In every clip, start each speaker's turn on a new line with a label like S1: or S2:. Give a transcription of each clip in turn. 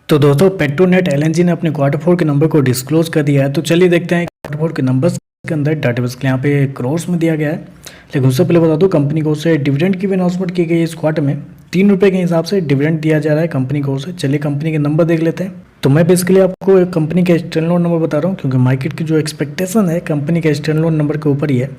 S1: तो दोस्तों Petronet LNG ने अपने क्वार्टर 4 के नंबर को डिस्क्लोज कर दिया है। तो चलिए देखते हैं क्वार्टर 4 के नंबर्स के अंदर डाटाबेस के यहाँ पे क्रोर्स में दिया गया है। लेकिन उससे पहले बता दूं कंपनी को से डिविडेंड की भी अनाउंसमेंट की गई है। इस क्वार्टर में 3 रुपये के हिसाब से डिविडेंड दिया जा रहा है कंपनी को से। चलिए कंपनी के नंबर देख लेते हैं। तो मैं बेसिकली आपको एक कंपनी के स्टैंडअलोन नंबर बता रहा हूँ क्योंकि मार्केट की जो एक्सपेक्टेशन है कंपनी के स्टैंडअलोन नंबर के ऊपर ही है।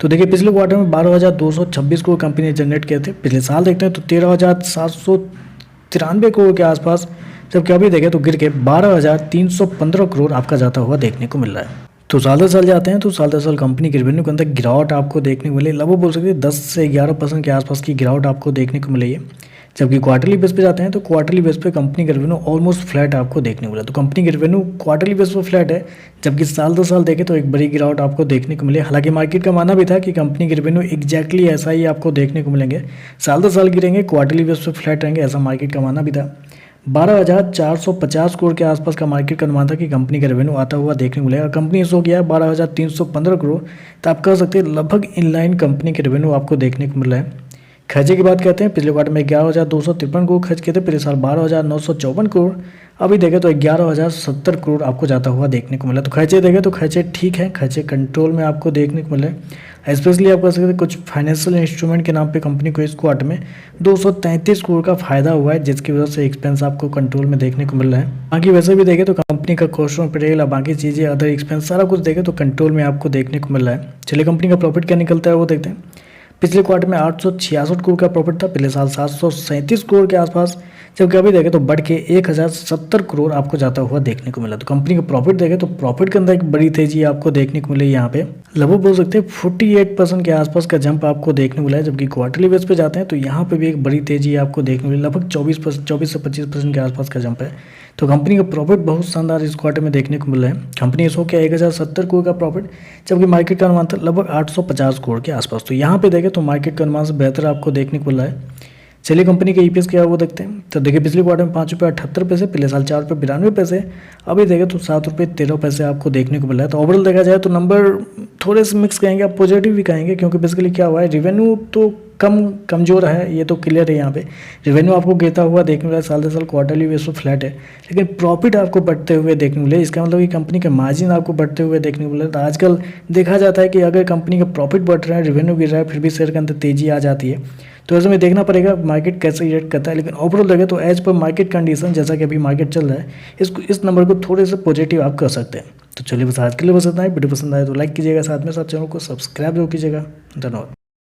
S1: तो देखिए पिछले क्वार्टर में 12,226 करोड़ कंपनी ने जनरेट किए थे। पिछले साल देखते हैं तो 13,793 करोड़ के आसपास, जबकि अभी देखें तो गिर के 12,315 करोड़ आपका जाता हुआ देखने को मिल रहा है। तो साल दर साल जाते हैं तो साल दर साल कंपनी के रेवेन्यू के अंदर गिरावट आपको देखने को मिले, लगभग बोल सकते हैं 10 से 11% के आसपास की गिरावट आपको देखने को मिली है। जबकि क्वार्टरली बेस पे जाते हैं तो क्वार्टरली बेस पे कंपनी का रेवेन्यू ऑलमोस्ट फ्लैट आपको देखने को मिला। तो कंपनी के रेवेन्यू क्वार्टरली बेस पे फ्लैट है, जबकि साल दर साल देखें तो एक बड़ी गिरावट आपको देखने को मिली। हालांकि मार्केट का मानना भी था कि कंपनी के रेवेन्यू एग्जैक्टली ऐसा ही आपको देखने को मिलेंगे, साल दर साल गिरेंगे, क्वार्टरली बेस पे फ्लैट रहेंगे, ऐसा मार्केट का मानना भी था। 12,450 करोड़ के आसपास का मार्केट का अनुमान था कि कंपनी का रेवेन्यू आता हुआ देखने को मिलेगा। कंपनी शो किया है 12,315 करोड़, तो आप कह सकते हैं लगभग इनलाइन कंपनी के रेवेन्यू आपको देखने को मिल रहा है। खर्चे की बात करते हैं, पिछले क्वार्टर में 11,253 करोड़ खर्च किए थे, पिछले साल 12,954 करोड़, अभी देखें तो 11,070 करोड़ आपको जाता हुआ देखने को मिला। तो खर्चे देखें तो खर्चे ठीक है, खर्चे कंट्रोल में आपको देखने को मिले। स्पेशली आप कह सकते हैं कुछ फाइनेंशियल इंस्ट्रूमेंट के नाम पे कंपनी को इस क्वार्टर में 233 करोड़ का फायदा हुआ है, जिसकी वजह से एक्सपेंस आपको कंट्रोल में देखने को मिल रहा है। बाकी वैसे भी देखें तो कंपनी का कॉस्ट ऑफ मटेरियल और बाकी चीज़ें अदर एक्सपेंस सारा कुछ देखें तो कंट्रोल में आपको देखने को मिल रहा है। चलिए कंपनी का प्रॉफिट क्या निकलता है वो देखते हैं। पिछले क्वार्टर में 866 करोड़ का प्रॉफिट था, पिछले साल 737 करोड़ के आसपास, जबकि अभी देखें तो बढ़ के 1,070 करोड़ आपको जाता हुआ देखने को मिला। तो कंपनी का प्रॉफिट देखें तो प्रॉफिट के अंदर एक बड़ी तेजी आपको देखने को मिली। यहाँ पे लगभग बोल सकते हैं 48% के आसपास का जंप आपको देखने को मिला है। जबकि क्वार्टरली बेस पे जाते हैं तो यहाँ पे भी एक बड़ी तेजी आपको देखने को मिली, लगभग 24 से 25% के आसपास का जंप है। तो कंपनी का प्रॉफिट बहुत शानदार इस क्वार्टर में देखने को मिल रहा है। कंपनी ने शो किया 1,070 करोड़ का प्रॉफिट, जबकि मार्केट का अनुमान था लगभग 850 करोड़ के आसपास। तो यहाँ पे देखें तो मार्केट का अनुमान से बेहतर आपको देखने को मिल रहा है। चलिए कंपनी के ईपीएस क्या है वो देखते हैं। तो देखिए पिछले क्वार्टर में 5,78 पिछले साल 4,92, अभी देखें तो 7,13 आपको देखने को मिला है। तो ओवरऑल देखा जाए तो नंबर थोड़े से मिक्स कहेंगे, आप पॉजिटिव भी कहेंगे, क्योंकि बेसिकली क्या हुआ है, रेवेन्यू तो कमजोर है, ये तो क्लियर है। यहाँ पे रेवेन्यू आपको गिरता हुआ देखने को मिला, साल दर साल क्वार्टरली बेस पर फ्लैट है, लेकिन प्रॉफिट आपको बढ़ते हुए देखने को मिले। इसका मतलब कि कंपनी का मार्जिन आपको बढ़ते हुए देखने को मिला। तो आजकल देखा जाता है कि अगर कंपनी का प्रॉफिट बढ़ रहा है, रेवेन्यू गिर रहा है, फिर भी शेयर के अंदर तेजी आ जाती है। तो ऐसे में देखना पड़ेगा मार्केट कैसे रिएक्ट करता है। लेकिन ओवरऑल देखें तो एज पर मार्केट कंडीशन, जैसा कि अभी मार्केट चल रहा है, इस नंबर को थोड़े से पॉजिटिव आप कर सकते हैं। तो चलिए बस आज के लिए बस इतना ही। वीडियो पसंद आए तो लाइक कीजिएगा, साथ में साथ चैनल को सब्सक्राइब जरूर कीजिएगा। धन्यवाद।